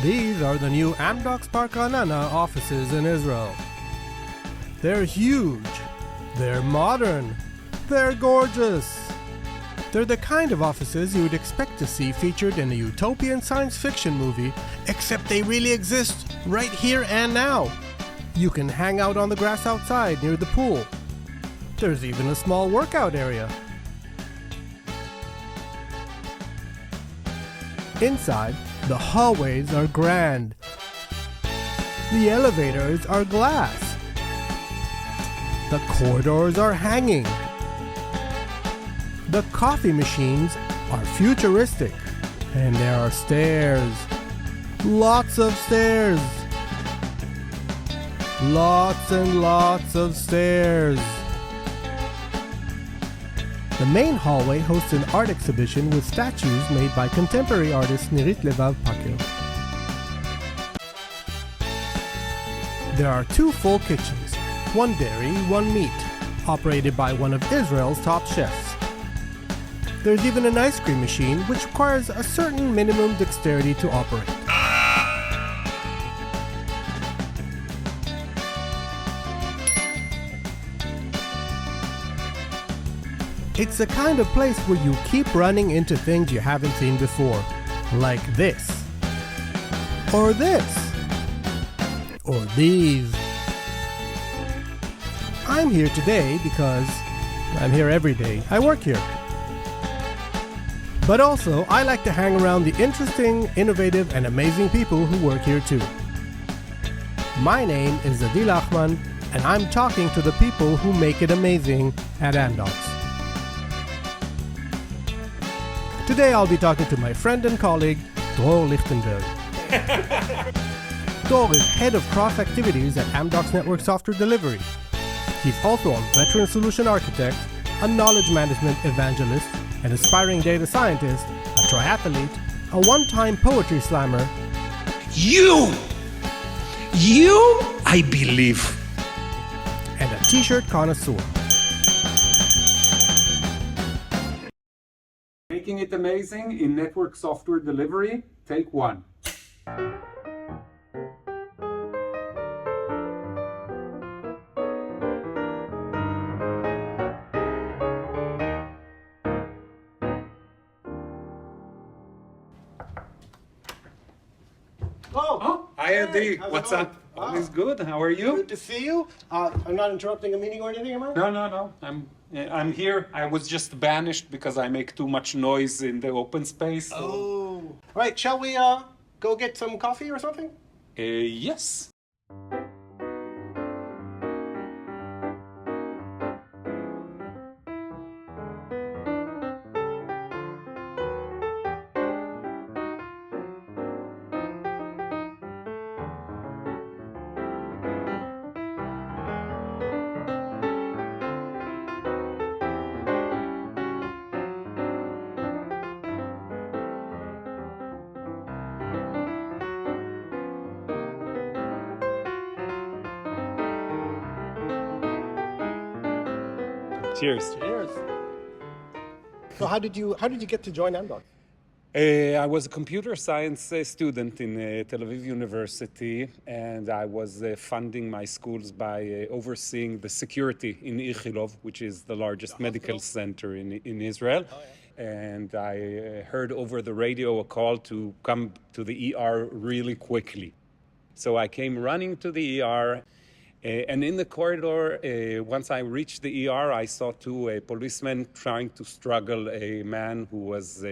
These are the new Amdocs Park Anana offices in Israel. They're huge, they're modern, they're gorgeous. They're the kind of offices you would expect to see featured in a utopian science fiction movie, except they really exist right here and now. You can hang out on the grass outside near the pool. There's even a small workout area. Inside, the hallways are grand. The elevators are glass. The corridors are hanging. The coffee machines are futuristic. And there are stairs. Lots of stairs. Lots and lots of stairs. The main hallway hosts an art exhibition with statues made by contemporary artist Nirit Levav Pakel. There are 2 full kitchens, one dairy, one meat, operated by one of Israel's top chefs. There's even an ice cream machine which requires a certain minimum dexterity to operate. It's the kind of place where you keep running into things you haven't seen before, like this, or this, or these. I'm here today because I'm here every day. I work here. But also, I like to hang around the interesting, innovative, and amazing people who work here too. My name is Adil Achman, and I'm talking to the people who make it amazing at Amdocs. Today I'll be talking to my friend and colleague, Dror Lichtenberg. Dror is head of cross activities at Amdocs Network Software Delivery. He's also a veteran solution architect, a knowledge management evangelist, an aspiring data scientist, a triathlete, a one-time poetry slammer. You, I believe. And a t-shirt connoisseur. Making it amazing in network software delivery, take 1. Oh, Hi Adi, how's it what's going? up? All is good, how are you? Good to see you. I'm not interrupting a meeting or anything, am I? No, I'm here. I was just banished because I make too much noise in the open space. Oh. Right, shall we go get some coffee or something? Yes. Cheers. Cheers. So how did you get to join Amdocs? I was a computer science student in Tel Aviv University, and I was funding my schools by overseeing the security in Ichilov, which is the largest medical center in Israel. Oh, yeah. And I heard over the radio a call to come to the ER really quickly. So I came running to the ER. And in the corridor, once I reached the ER, I saw 2 policemen trying to struggle a man who was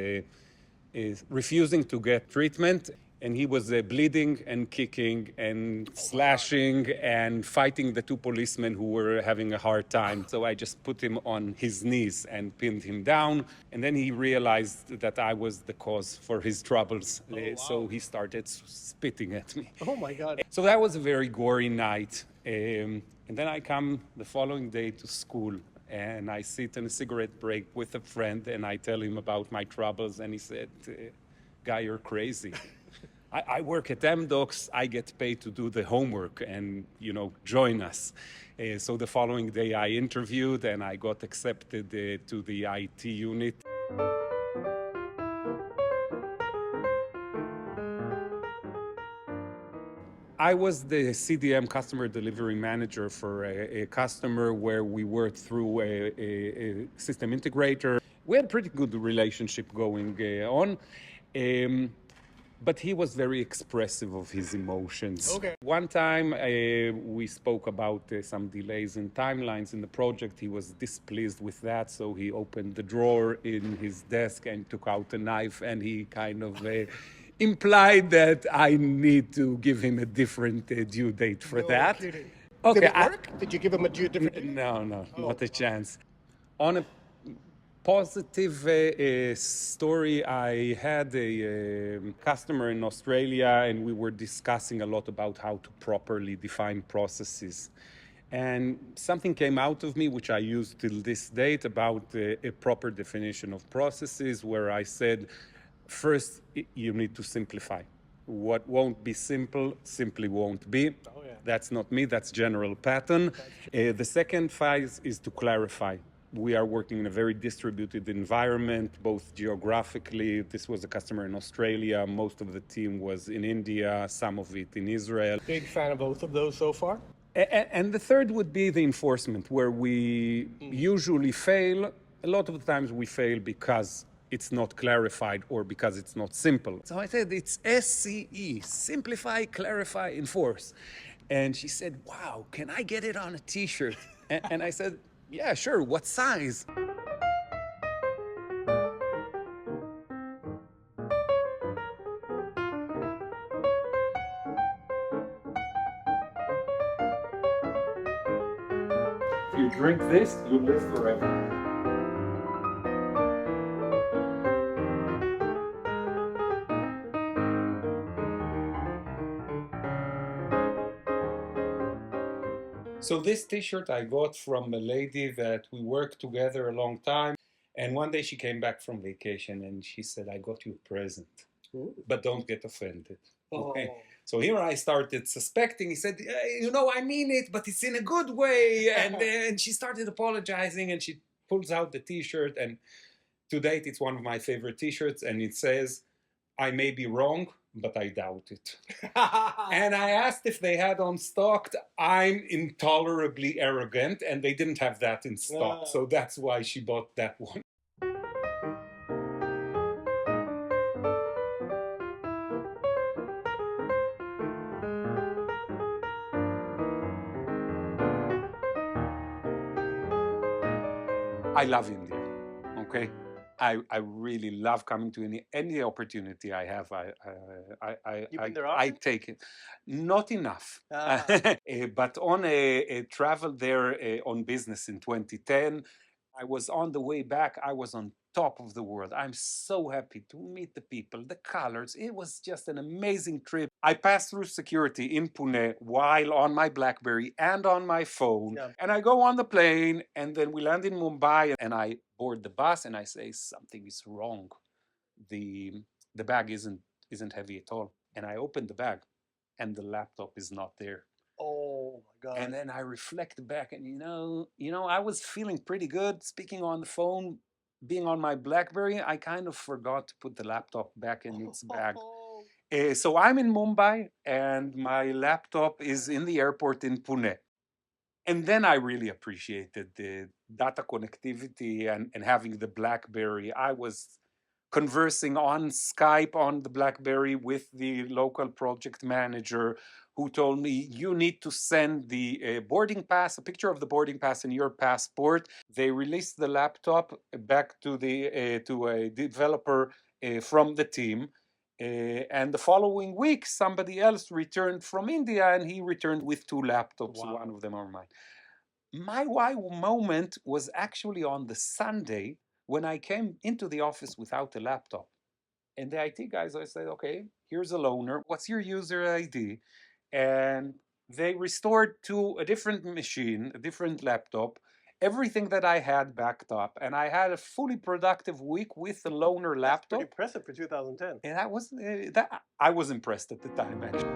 refusing to get treatment. And he was bleeding and kicking and slashing and fighting the 2 policemen who were having a hard time. So I just put him on his knees and pinned him down. And then he realized that I was the cause for his troubles. Oh, wow. So he started spitting at me. Oh my God. So that was a very gory night. And then I come the following day to school, and I sit in a cigarette break with a friend, and I tell him about my troubles, and he said, "Guy, you're crazy. I work at Amdocs. I get paid to do the homework and, join us." So the following day I interviewed, and I got accepted to the IT unit. I was the CDM, customer delivery manager, for a customer where we worked through a system integrator. We had a pretty good relationship going on. But he was very expressive of his emotions. Okay. One time we spoke about some delays in timelines in the project. He was displeased with that, so he opened the drawer in his desk and took out a knife, and he kind of implied that I need to give him a different due date for that. Kidding. Okay, Did it work? Did you give him a different date? No, not a chance. On a positive story, I had a customer in Australia, and we were discussing a lot about how to properly define processes. And something came out of me, which I use till this date, about a proper definition of processes, where I said, first, you need to simplify. What won't be simple simply won't be. Oh, yeah. That's not me, that's general pattern. The second phase is to clarify. We are working in a very distributed environment, both geographically. This was a customer in Australia. Most of the team was in India, some of it in Israel. Big fan of both of those so far. And the third would be the enforcement, where we usually fail. A lot of the times we fail because it's not clarified or because it's not simple. So I said, it's SCE, simplify, clarify, enforce. And she said, wow, can I get it on a t-shirt? And I said, yeah, sure, what size? If you drink this, you live forever. So this t-shirt I got from a lady that we worked together a long time. And one day she came back from vacation and she said, I got you a present, but don't get offended. Okay. So here I started suspecting. He said, you know, I mean it, but it's in a good way. And then she started apologizing, and she pulls out the t-shirt. And to date, it's one of my favorite t-shirts. And it says, I may be wrong, but I doubt it. And I asked if they had on stock. I'm intolerably arrogant, and they didn't have that in stock. So that's why she bought that one. I love India, okay? I really love coming to India. Any opportunity I have, I take it. Not enough. But on a travel there on business in 2010, I was on the way back. I was on top of the world. I'm so happy to meet the people, the colors. It was just an amazing trip. I passed through security in Pune while on my BlackBerry and on my phone. Yeah. And I go on the plane, and then we land in Mumbai, and I board the bus, and I say, something is wrong. The bag isn't heavy at all. And I open the bag, and the laptop is not there. Oh my God. And then I reflect back, and you know, I was feeling pretty good speaking on the phone, being on my BlackBerry. I kind of forgot to put the laptop back in its bag. So I'm in Mumbai, and my laptop is in the airport in Pune. And then I really appreciated the data connectivity and having the BlackBerry. I was conversing on Skype on the BlackBerry with the local project manager, who told me, you need to send the boarding pass, a picture of the boarding pass and your passport. They released the laptop back to to a developer from the team. And the following week, somebody else returned from India, and he returned with 2 laptops. Wow. One of them are mine. My wow moment was actually on the Sunday when I came into the office without a laptop. And the IT guys, I said, okay, here's a loaner. What's your user ID? And they restored to a different machine, a different laptop, everything that I had backed up. And I had a fully productive week with the loaner laptop. Pretty impressive for 2010. And I was impressed at the time, actually.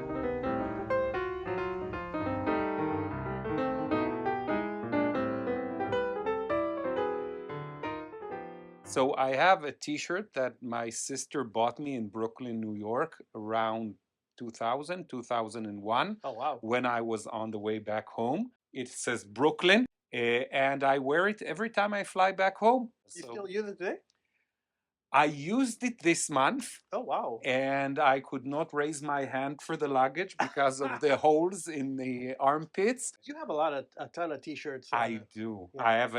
So I have a t-shirt that my sister bought me in Brooklyn, New York, around 2000, 2001. Oh, wow. When I was on the way back home. It says Brooklyn, and I wear it every time I fly back home. You still use it today? I used it this month. Oh, wow. And I could not raise my hand for the luggage because of the holes in the armpits. You have a ton of t-shirts. I do. Yeah. I have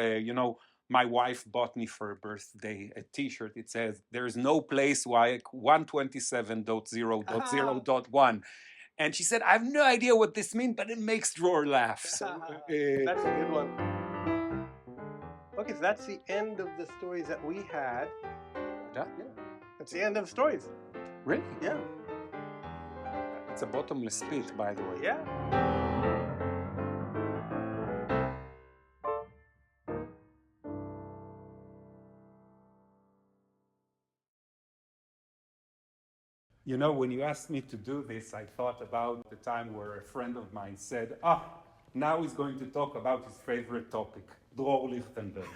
my wife bought me for a birthday a t-shirt. It says, "There's no place like 127.0.0.1." And she said, "I have no idea what this means, but it makes Dror laugh." So, That's a good one. Okay, so that's the end of the stories that we had. Yeah. That's the end of stories. Really? Yeah. It's a bottomless pit, by the way. Yeah. You know, when you asked me to do this, I thought about the time where a friend of mine said, now he's going to talk about his favorite topic, Dror Lichtenberg.